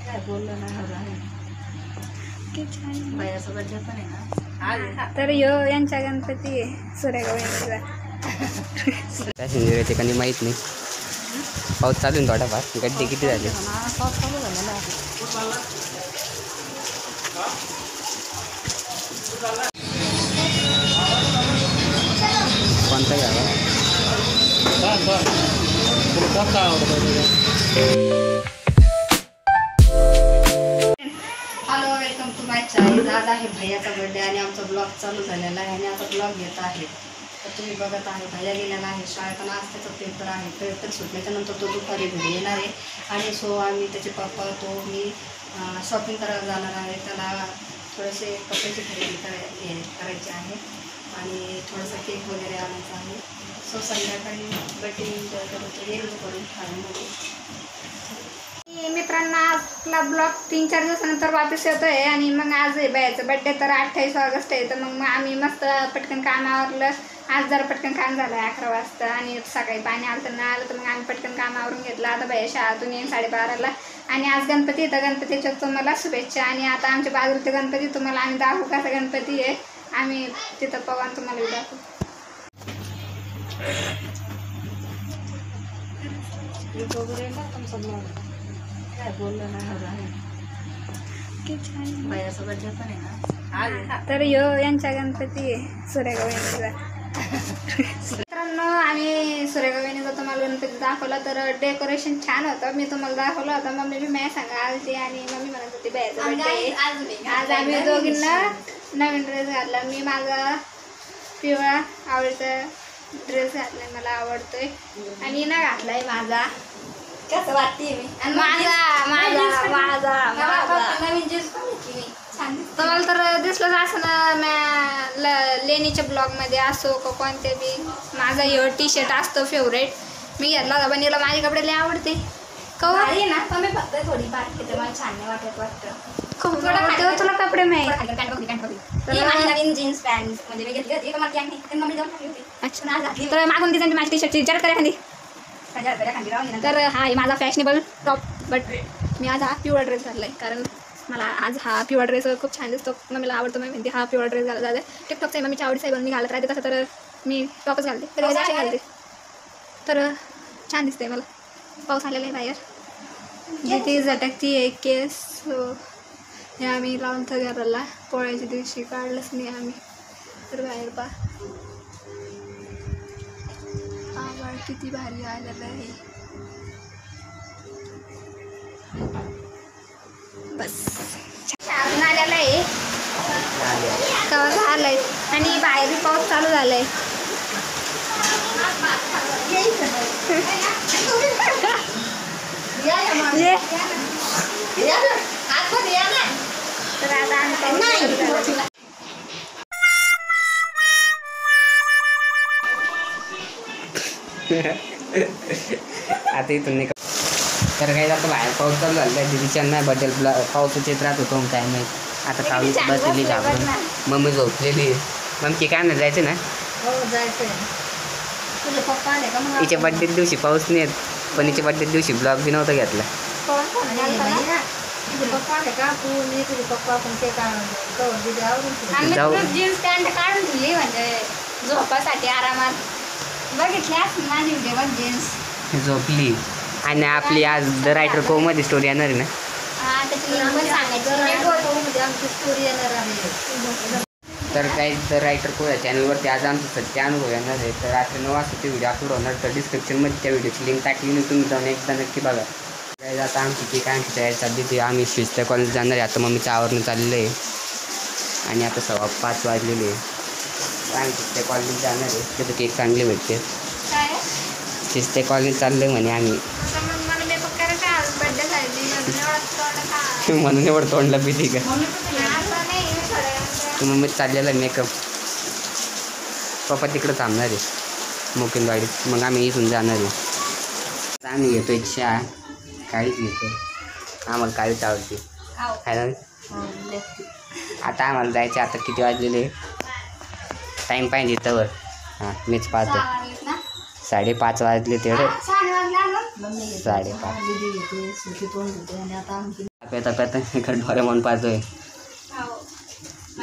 काय बोललं नाही भैयाचा बर्थडे पण आहे ना तर यांच्या गणपती आहे सुरेगाव त्या ठिकाणी माहीत नाही पाऊस चालू आहे थोडाफार गड्डे किती झाले पाऊस चालू झालेला आहे कोणता घ्यावा hello welcome to my channel. आज आहे भैयाचा बर्थडे आणि आमचा ब्लॉग चालू झालेला आहे आणि आता ब्लॉग घेत आहे. तर तुम्ही बघत आहे भैया गेलेला आहे शाळेत आज त्याचा पेपर आहे. पेपर सुटल्याच्या नंतर तो दुपारी घरी येणार आहे आणि सो आम्ही त्याचे पप्पा मी शॉपिंग करायला जाणार आहे. त्याला थोडेसे कपड्याची खरेदी करायची आहे आणि थोडंसं केक वगैरे आणायचं आहे. सो संध्याकाळी बर्थडे एन्जॉय करतो येईल करून शाळेमध्ये. मित्रांना आपला ब्लॉग 3-4 दिवसानंतर वापस येतो आहे आणि मग आज आहे बायाचं बड्डे तर 28 ऑगस्ट आहे. तर मग आम्ही मस्त पटकन कामावरलं. आज जरा पटकन काम झालं आहे 11 वाजता आणि सकाळी पाणी आलं तर नाही आलं तर मग आम्ही पटकन कामावरून घेतलं. आता बाया शाळेतून येईन 12:30ला आणि आज गणपती येतं. गणपतीच्या तुम्हाला शुभेच्छा आणि आता आमच्या बाजूचे गणपती तुम्हाला आम्ही दाखवू कसा गणपती आहे. आम्ही तिथं पवान तुम्हाला दाखवू. काय बोललं नाही भैयाचा बर्थडे पण आहे ना तर यांच्या गणपती आहे सुरेगाव मित्रांनो. आम्ही सुरेगाव यांनीचा तुम्हाला गणपती दाखवला तर डेकोरेशन छान होतं. मी तुम्हाला दाखवलं होतं. मम्मी बी मी सांगा आलती आणि मम्मी म्हणत होती बायाचा बर्थडे. आज आम्ही दोघींना नवीन ड्रेस घातला. मी माझा पिवळा आवडता ड्रेस घातलाय मला आवडतोय आणि ना घातलाय माझा कसं वाटते मी आणि माझा माझा माझा नवीन जीन्स पण घेतली मी छान. तुम्हाला तर दिसलंच असं ना लेणीच्या ब्लॉगमध्ये असो का कोणते बी माझा हे टी शर्ट असतो फेवरेट. मी घेतला होता बनीला माझे कपडे लय आवडते कवर ना पण मी फक्त थोडी बारीक घेते मला छान नाही वाटतं खूप थोडं तुला कपडे माहिती नवीन जीन्स पॅन्ट म्हणजे मी घेतली होती मला मम्मी जाऊन टाकली होती. अच्छा तर मागून दिसायची माझी टी शर्टची जरा करा खाली तर हा आहे माझा फॅशनेबल टॉप. बट मी आज हा पिवळा ड्रेस घातला आहे कारण मला आज हा पिवळा ड्रेस खूप छान दिसतो. मम्मीला आवडतो. मी म्हणते हा पिवळा ड्रेस घालत जाते. टिकटॉकचा आहे मम्मीच्या आवडीचा आहे. मी घालत राहते तसं तर मी टॉपच घालते तर अशी घालते तर छान दिसते मला. पाऊस आलेला आहे बाहेर जिथे झटकती आहे केस. हे आम्ही लावून तर घराला पोळ्याच्या दिवशी काढलंच नाही आम्ही तर बाहेर पा आवाज किती भारी आलेलं आहे. बस छान आलेलं आहे कवा झालंय आणि बाहेर पाऊस चालू झालाय. तर आता आम्ही आता इथून नाही तर काही आता बाहेर पाऊस चालू झाला आहे. दिदीच्या नाही बड्डेल पाऊस येत राहत होतो काय नाही. आता कावली बसलेली घाबरून मम्मी झोपलेली आहे. मम्मी काय नाही जायचं ना हिच्या बड्डे दिवशी पाऊस नाही येत पण हिच्या बड्डे दिवशी ब्लॉग बी नव्हता घेतला. जीन्स पॅन्ट काढून दिली म्हणजे झोपासाठी आरामात बघितल्यास माझी व्हिडिओ जीन्स झोपली आणि आपली आज द रायटर को मध्ये स्टोरी येणार आहे ना तर काही द रायटर को या चॅनलवरती आज आमचं सत्य अनुभव येणार आहे. तर रात्री 9 वाजता ते व्हिडिओ अपलोड होणार तर डिस्क्रिप्शनमध्ये त्या व्हिडिओची लिंक टाकली नाही तुम्ही जाऊन एकदा नक्की बघा. काही आता आमची केक आणखी तयारी चालली ती आम्ही शिस्त कॉलेज जाणार आहे. आता मम्मीचं आवरणं चाललं आहे आणि आता 5:15 वाजलेले आहे. शिस्ते कॉलनीत जाणार आहे तिथं केक चांगले भेटते. शिस्ते कॉलनीत चाललं आहे म्हणे आम्ही म्हणून एवढं तोंडला भीती का मम्मी चाललेला मेकअप. पप्पा तिकडं थांबणार आहे मुकिंदवाडीत मग आम्ही इथून जाणार आहे. आम्ही घेतो एक चहा काळीच घेतो आम्हाला काळीच आवडते आहे ना. आता आम्हाला जायचे आता किती वाजलेले टाईम पाहिजे तवर हां मीच पाहतो 5:30 वाजले तेवढे. 5:30. पेता इकडे डोरेमॉन पाहतोय.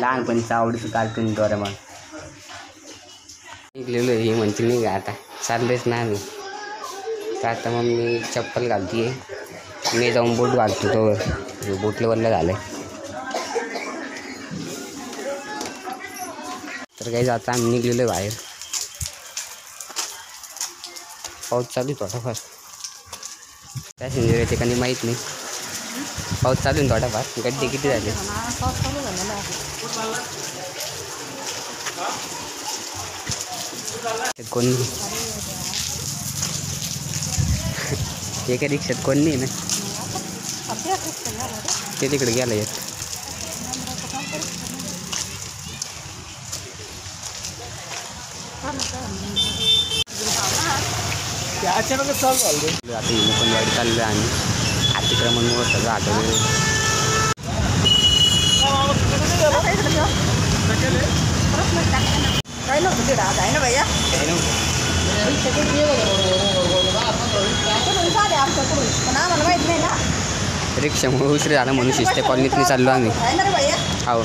लहानपणीचं आवडीचं कार्टून डोरेमॉन. निघलेलो हे म्हणते नाही का आता चाललेच ना आम्ही. तर आता मग मी चप्पल घालते. मी जाऊन बूट घालतो. तो बूटले वल्लं झालं. तर काही आता आम्ही निघलेलो आहे बाहेर. पाऊस चालू आहे थोडाफार. पॅसेंजर येते का नाही माहीत नाही. पाऊस चालू आहे थोडाफार. गड्डे किती झाले. कोण नाही. एका रिक्षात कोण नाही ना. ते तिकडे गेलं येत. अचानकच चालू झालं. आता मुकुंदवाडी चाललो आहे आम्ही. अतिक्रमणमुळं सगळं आठवलं. काय नव्हतं ते राहत आहे ना भैया. पण आम्हाला माहित नाही ना. रिक्षामुळे उशीर झाला म्हणून शिस्ते कॉलनीतनी चाललो आम्ही. हो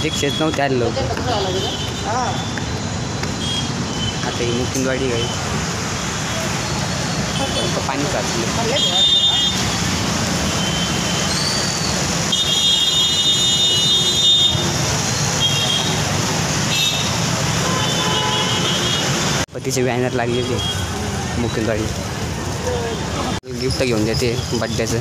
रिक्षेत नव्हते आले लोक. आता ही मुकुंदवाडी आहे. पाणी साचलं. पतीचे बॅनर लागलेले मुकुंदवाडी. गिफ्ट घेऊन देते बड्डेचं.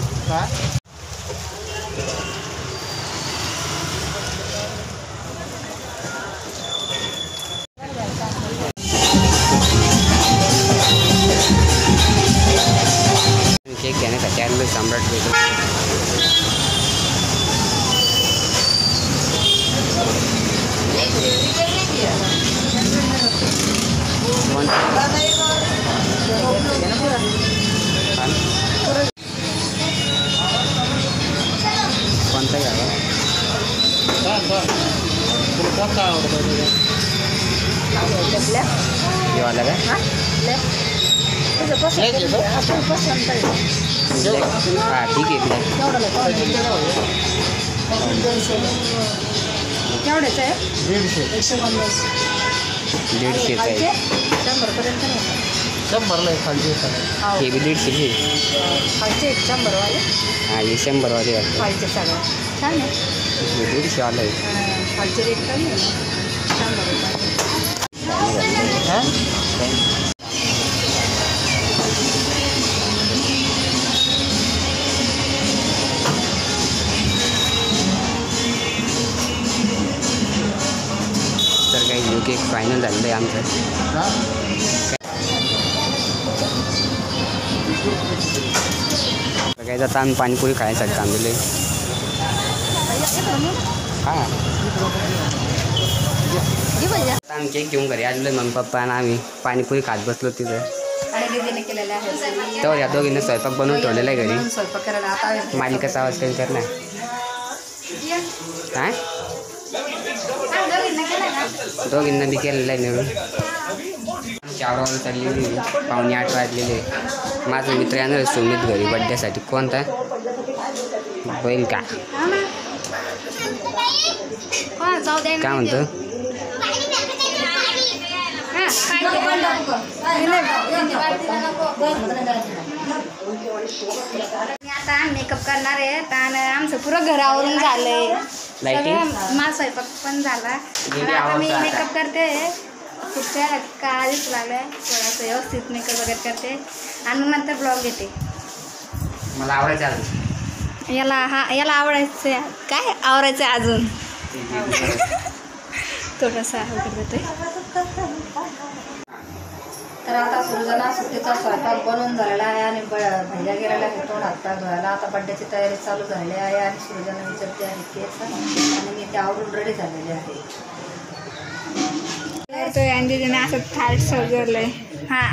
केक घेण्यासाठी आलेलो सम्राट बेकरी. कोणता घ्यावा. घेवाला काय. हां ठीक आहे. केवढ्याचं आहे. 150 आहे. 100पर्यंत नाही. 100ला खालचे. हे बी 150 खालचे 100वाले. हां हे 100वाले वाटतं. खालचे सगळं छान आहे. 150 वाला आहे. खालचे रेट कमी आहे. 100 हां तर काही जो केक फायनल झालेलं आहे आमचं. काही आता आम्ही पाणीपुरी खायसाठी थांबलेले. हां आम्ही केक घेऊन घरी आलेलो मम्मी पप्पा आणि आम्ही पाणीपुरी खात बसलो तिथं. तर या दोघींना स्वयंपाक बनवून ठेवलेला आहे घरी. स्वयंपाक करायला आता मालिकाचा आवाज काही करणार. काय दोघींना बी केलेलं आहे मिळून. 4 वाजता चाललेली. 7:45 वाजलेले. माझा मित्र येणार आहे सुमित घरी बड्डेसाठी. कोणता बैल का काय म्हणतो. आता मेकअप करणार आहे. आणि आमचं पुरं घरावरून झालंय. माझा स्वयंपाक पण झाला. आता मी मेकअप करते. खूप काळा दिसू लागलाय. थोडासा व्यवस्थित मेकअप वगैरे करते आणि नंतर ब्लॉग घेते. मला आवडायचं. याला आवडायचं काय आवडायचं अजून थोडासा करते. तर आता सुरुजना सुट्टीचा स्वयंपाक बनवून झालेला आहे आणि भैया गेलेला आहे तोंड हातपाय धुवायला. आता बड्डेची तयारी चालू झालेली आहे आणि सुरुजना विचारते आहे केस आणि मी ते आवरून रेडी झालेले आहे. तो अंजलीने असं थाट सजवलंय. हां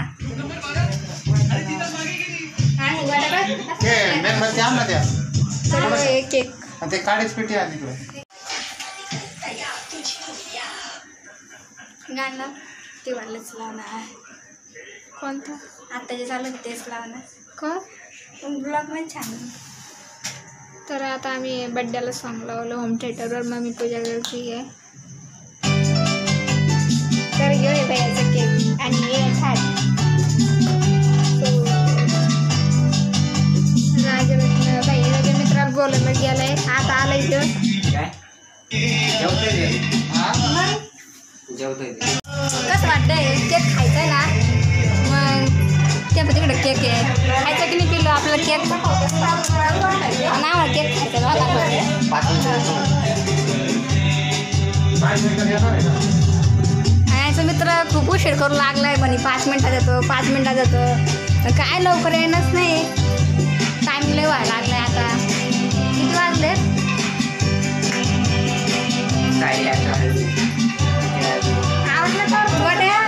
केक ते काळीच पेटी आहे तिकडे. गाणं ते वालच लावणार. कोणतं? आता जे चालू तेच लावणार. कोण? ब्लॉग पण छान. तर आता आम्ही बड्डेला सॉंग लावलं होम थिएटरवर. मम्मी पूजा करते आहे. तर घेऊ आहे भैयाचा केक आणि हे थाट. भैया मित्राला बोलायला गेलाय. आता आलाय कसं वाटतंय? केक खायचंय ना, मग ते तिकडे केक आहे खायचं की नाही. पिलो आपल्याला केक ना, केक खायचा मित्र खूप उशीर करू लागलाय म्हणे. 5 मिनिटात येतो, 5 मिनिटात येतो. काय लवकर येणंच नाही. टाईम लय व्हायला लागलाय. आता किती वाजले? आवडलं तर वड्या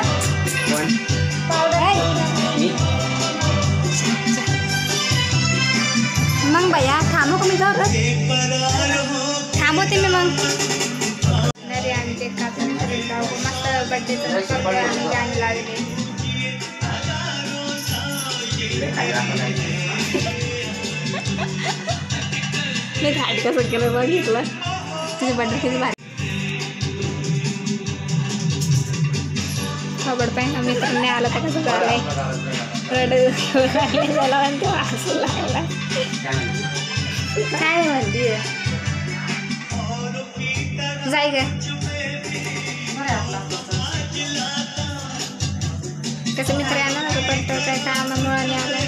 मग भैया थांबू का मी जाऊ? थांबवते मी मग. अरे आम्ही केक कापून मस्त बड्डेचं आम्ही गाणी लागले. मी थाट कसं केलं बघितलं. तुझी बड्डे किती भारी. खबर पाहिजे मित्रांनी आला तर कसं झालंय. रड झाला आणि ते हसू लागला. काय म्हणते जाय ग. कसं मित्र आला पण तो काय कामामुळे आला.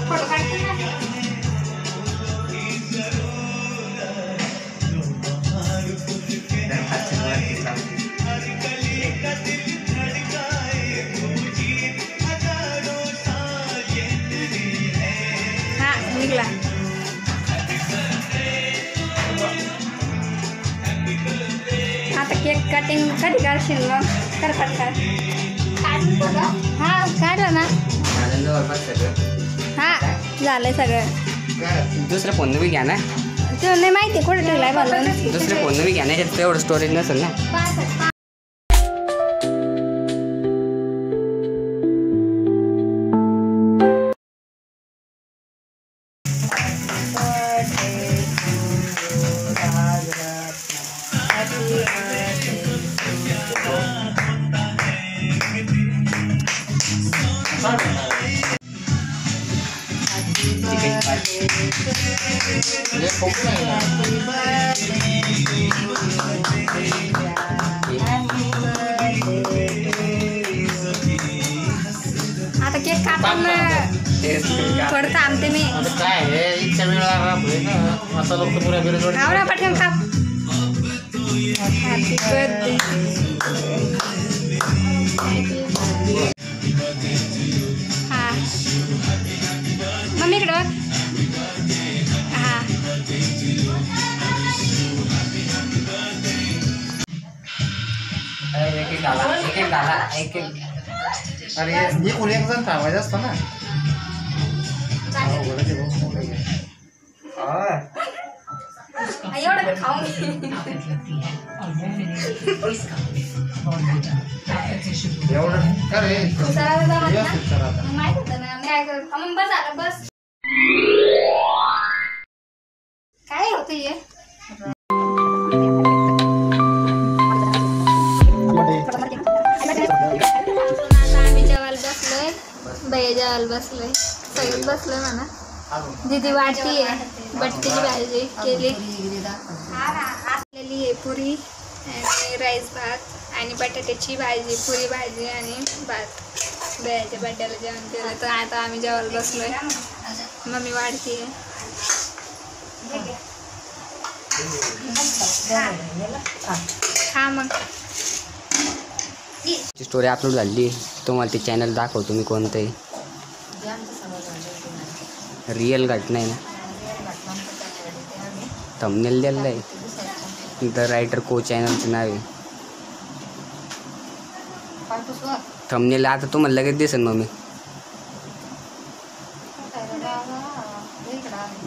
फोटो काढते ना. हा निघला. आता केक कटिंग कधी करशील मग? कर पटकन. हा काढलं ना. हा झालंय सगळं. दुसऱ्या फोन बी घ्या ना. तुला नाही माहिती कुठे ठेवलाय मला. दुसऱ्या फोन बी घ्या ना, त्यात एवढं स्टोरेज नसेल ना. आता केक कापून थोडं थांबते मी. आवडा पटकन काप. Happy birthday. हा मम्मी इकडं हा. एक घाला. अरे हे कोणी एक जण थांबायचं असतं ना. एवढं खाऊन एवढं अरे व्यवस्थित करा आता. माहित होतं ना. काय करू बस झालं बस. काय होतं हे? आम्ही जेवायला बसलोय. भैया जेवायला बसलोय. सगळं बसलोय म्हणा. दीदी वाटती आहे बट्टीची भाजी केली. आपल्याली आहे पुरी आणि राईस भात आणि बटाट्याची भाजी, पुरी भाजी आणि भात. भैयाच्या बड्डेला जेवण केलं. तर आता आम्ही जेवायला बसलोय. मम्मी वाढती आहे. हा मग स्टोरी अपलोड झाली. तुम्हाला ते चॅनल दाखवतो मी कोणतंही. रिअल घटना आहे ना. थंबनेल दिलेलं आहे. द रायटर को चॅनलचं नाव आहे. थंबनेल आता तुम्हाला लगेच दिसेल मम्मी.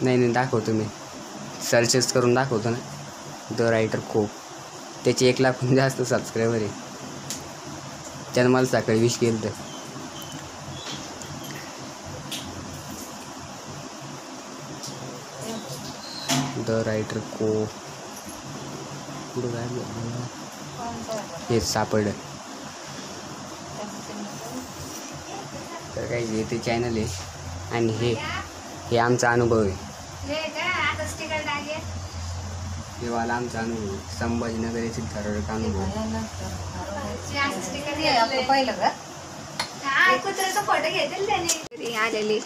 नाही नाही दाखवतो मी, सर्चेस करून दाखवतो ना. द रायटर को, त्याचे 1 लाखहून जास्त सबस्क्रायबर आहे. त्यानं मला सकाळी विश केलं तर. द रायटर को पुढं काय हेच सापडलं. तर काही हे ते चॅनल आहे आणि हे आमचा अनुभव आहे. हे वाला आमचा अनुभव, संभाजीनगर येथील थरारक अनुभव. पहिलं का कुत्र्याचा फोटो घेतील त्याने आलेली.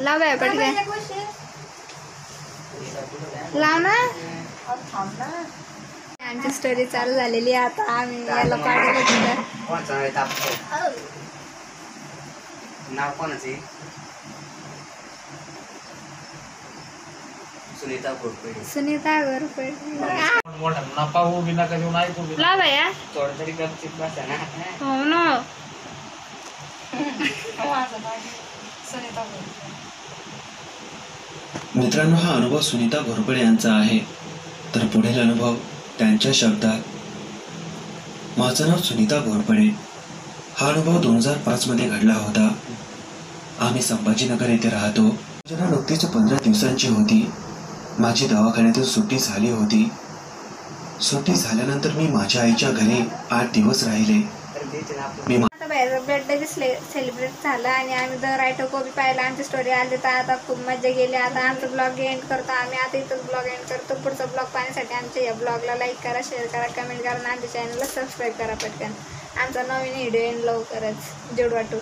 लाव बाय पटकन, लाव ना. आमची स्टोरी चालू झालेली आहे. आता आम्ही याला पाठवलं तिथं. कोणाचं नाव आहे तापतो? नाव कोणाचं आहे? सुनीता घोरपडे. सुनीता घोरपडे. मोठा नफा हो बिना कधी ऐकू बी लाव बाया. थोडं तरी गपचिप बसा ना. हो ना. मित्रांनो, हा अनुभव सुनीता घोरपडे यांचा आहे. तर पुढील अनुभव त्यांच्या शब्दात. माझं नाव सुनीता घोरपडे. हा अनुभव 2005 मध्ये घडला होता. आम्ही संभाजीनगर येथे राहतो. योजना नुकतीच 15 दिवसांची होती. माझी दवाखान्यातून सुट्टी झाली होती. सुट्टी झाल्यानंतर मी माझ्या आईच्या घरी 8 दिवस राहिले. मी आता बाहेर बर्थडे बी सेलिब्रेट झाला आणि आम्ही द रायटर को बी पाहिला. आमची स्टोरी आली तर आता खूप मजा गेली. आता आमचा ब्लॉग एंड करतो आम्ही. आता इथंच ब्लॉग एंड करतो. पुढचा ब्लॉग पाहण्यासाठी आमच्या या ब्लॉगला लाईक करा, शेअर करा, कमेंट करा आणि आमच्या चॅनलला सबस्क्राईब करा पटकन. आमचा नवीन व्हिडिओ येईन लवकरच. जोड वाटू.